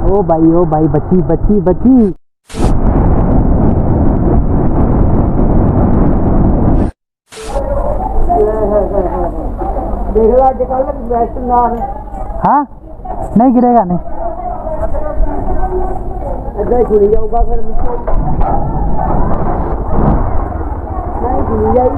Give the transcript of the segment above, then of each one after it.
ओ भाई बची बची बची। हाँ नहीं गिरेगा नहीं। जाऊंगा फिर नहीं जाई।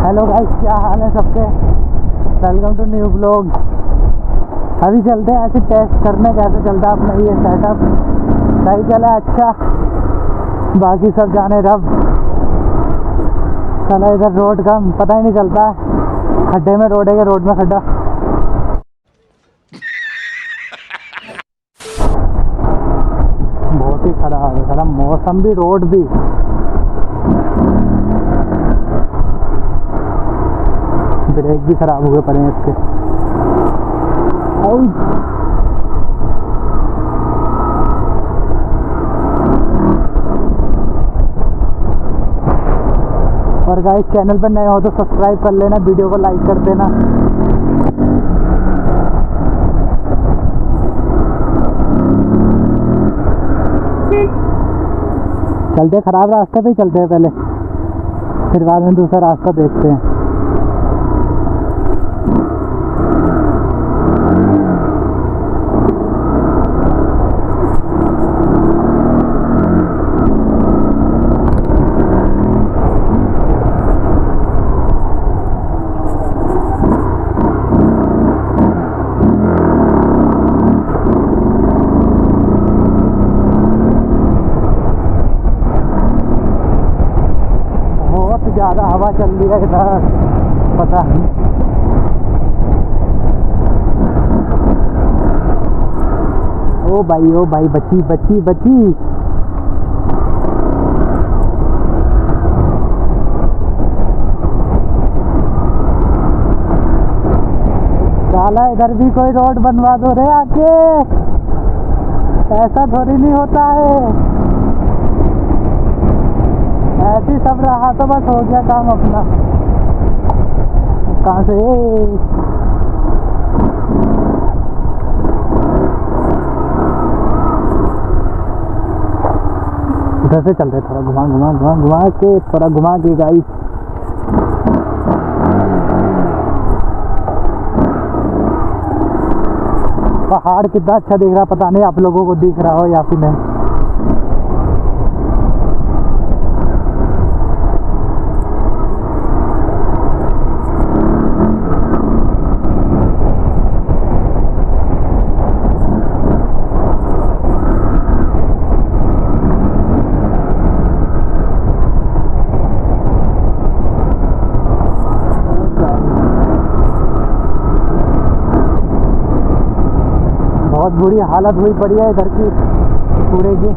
हेलो गाइस, क्या हाल है सबके। Welcome to new blog. अभी चलते हैं ऐसे टेस्ट करने कैसे चलता है अपना ये सेटअप। सही चला अच्छा, बाकी सब जाने रब। चला इधर रोड का पता ही नहीं चलता, खड्डे में रोड है कि रोड में खड्डा। बहुत ही खराब है, खराब मौसम भी रोड भी। ब्रेक भी खराब हुए पड़े हैं इसके। और गाइस, चैनल पर नए हो तो सब्सक्राइब कर लेना, वीडियो को लाइक कर देना। चलते खराब रास्ते पे ही चलते हैं पहले, फिर बाद में दूसरा रास्ता देखते हैं। ज़्यादा हवा चल रही है इधर, पता नहीं। ओ भाई बची बची बची। साला इधर भी कोई रोड बनवा दो रे आके, ऐसा थोड़ी नहीं होता है। ऐसे सब रहा तो बस हो गया काम अपना। कहाँ से उधर से चल रहे, थोड़ा घुमा के थोड़ा घुमा के गाइस। पहाड़ कितना अच्छा दिख रहा, पता नहीं आप लोगों को दिख रहा हो या फिर नहीं। बहुत बुरी हालत हुई पड़ी है इधर की पूरे की।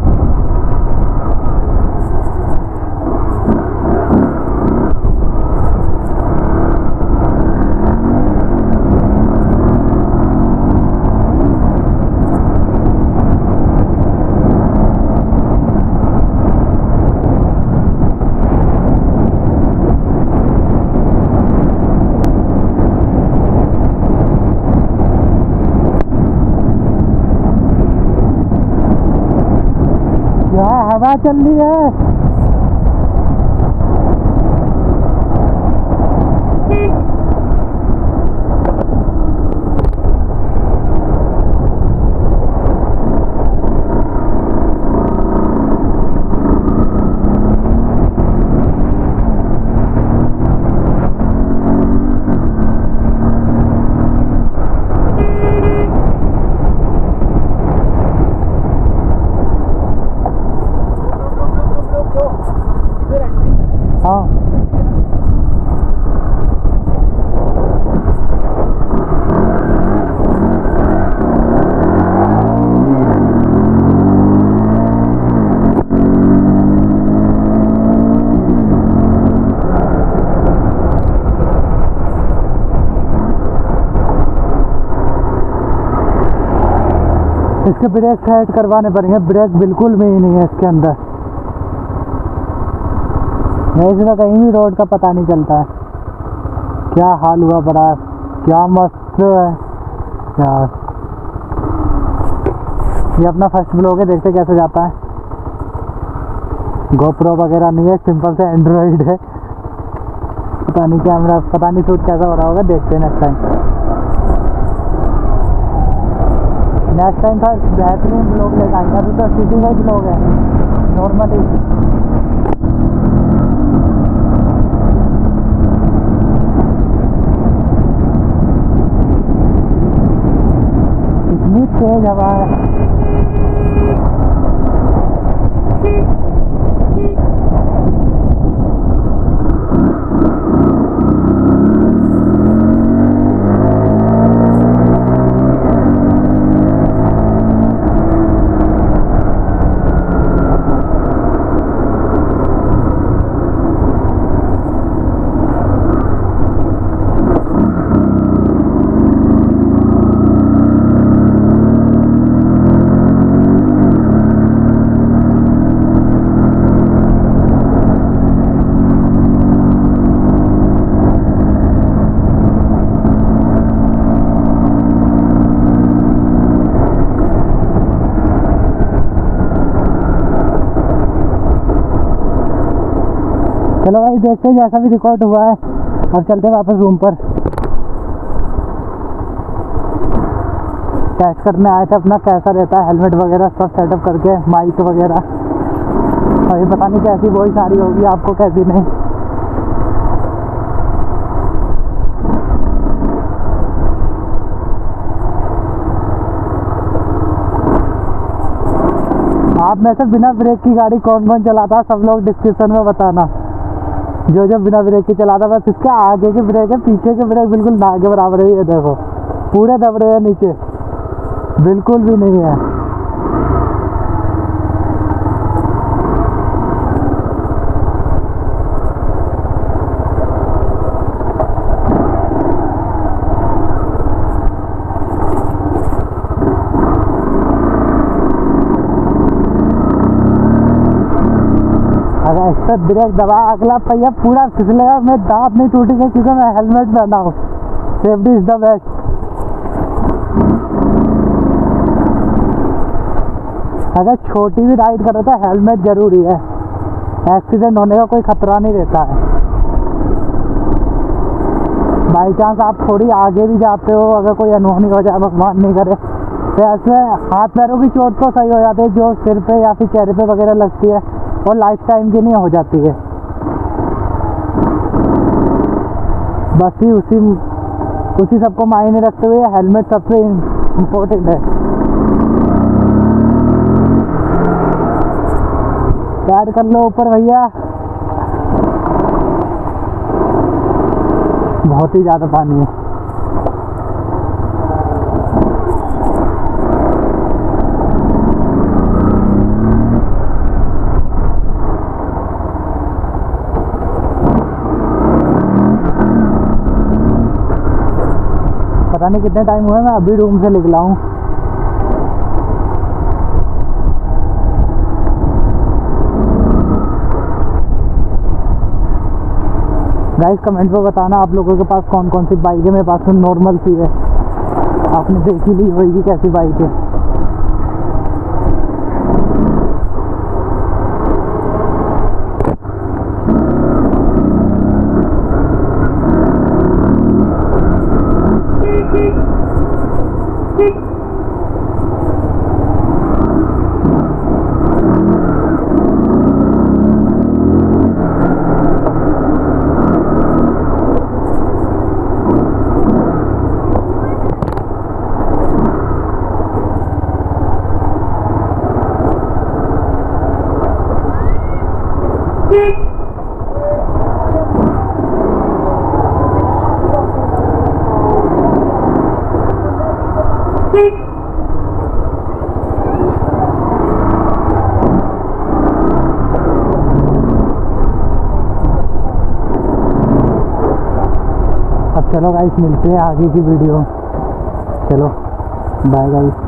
हवा चल रही है। इसके ब्रेक सेट करवाने पड़ेंगे, ब्रेक बिल्कुल भी नहीं है इसके अंदर। इसमें कहीं भी रोड का पता नहीं चलता है। क्या हाल हुआ पड़ा है, क्या मस्त है यार। ये अपना फर्स्ट ब्लॉग है, देखते कैसे जाता है। गोप्रो वगैरह नहीं है, सिंपल से एंड्रॉइड है। पता नहीं कैमरा, पता नहीं शूट कैसा हो रहा होगा, देखते हैं नेक्स्ट टाइम। नेक्स्ट टाइम था बेहतरीन ब्लॉग लेकर आएंगे। अभी तो सिटी का ही ब्लॉग है नॉर्मली। कितनी तेज हवा है। चलो भाई देखते हैं जैसा भी रिकॉर्ड हुआ है। अब चलते हैं वापस रूम पर। टेस्ट करने आए थे अपना कैसा रहता है, हेलमेट वगैरह सब सेटअप करके, माइक वगैरह। अभी पता नहीं कैसी वॉइस आ रही होगी आपको, कैसी नहीं। आप में से बिना ब्रेक की गाड़ी कौन कौन चलाता है, सब लोग डिस्क्रिप्शन में बताना। जो जो बिना ब्रेक के चलाता, बस इसके आगे के ब्रेक है, पीछे के ब्रेक बिल्कुल ना के बराबर है। ये देखो पूरे दब रहे हैं नीचे, बिल्कुल भी नहीं है। अगर इस पर ब्रेक दबा, अगला पहिया पूरा फिसलेगा। मैं दांत नहीं टूटेंगे क्योंकि मैं हेलमेट पहना हूँ। Safety is the best. अगर छोटी भी राइड कर रहे तो हेलमेट जरूरी है, एक्सीडेंट होने का कोई खतरा नहीं रहता है। बाई चांस आप थोड़ी आगे भी जाते हो, अगर कोई अनहोनी हो जाए, भगवान नहीं करे, तो ऐसे हाथ पैरों की चोट तो सही हो जाती है, जो सिर पे या फिर चेहरे पे वगैरह लगती है और लाइफ टाइम की नहीं हो जाती है। बस ही उसी सबको मायने रखते हुए हेलमेट सबसे इम्पोर्टेंट है। पैर कर लो ऊपर भैया, बहुत ही ज़्यादा पानी है। पता नहीं कितने टाइम हुआ, मैं अभी रूम से निकला हूँ। गाइस कमेंट पे बताना आप लोगों के पास कौन कौन सी बाइक है। मेरे पास तो नॉर्मल सी है, आपने देखी ली होगी कैसी बाइक है। अब चलो गाइस मिलते हैं आगे की वीडियो। चलो बाय गाइस।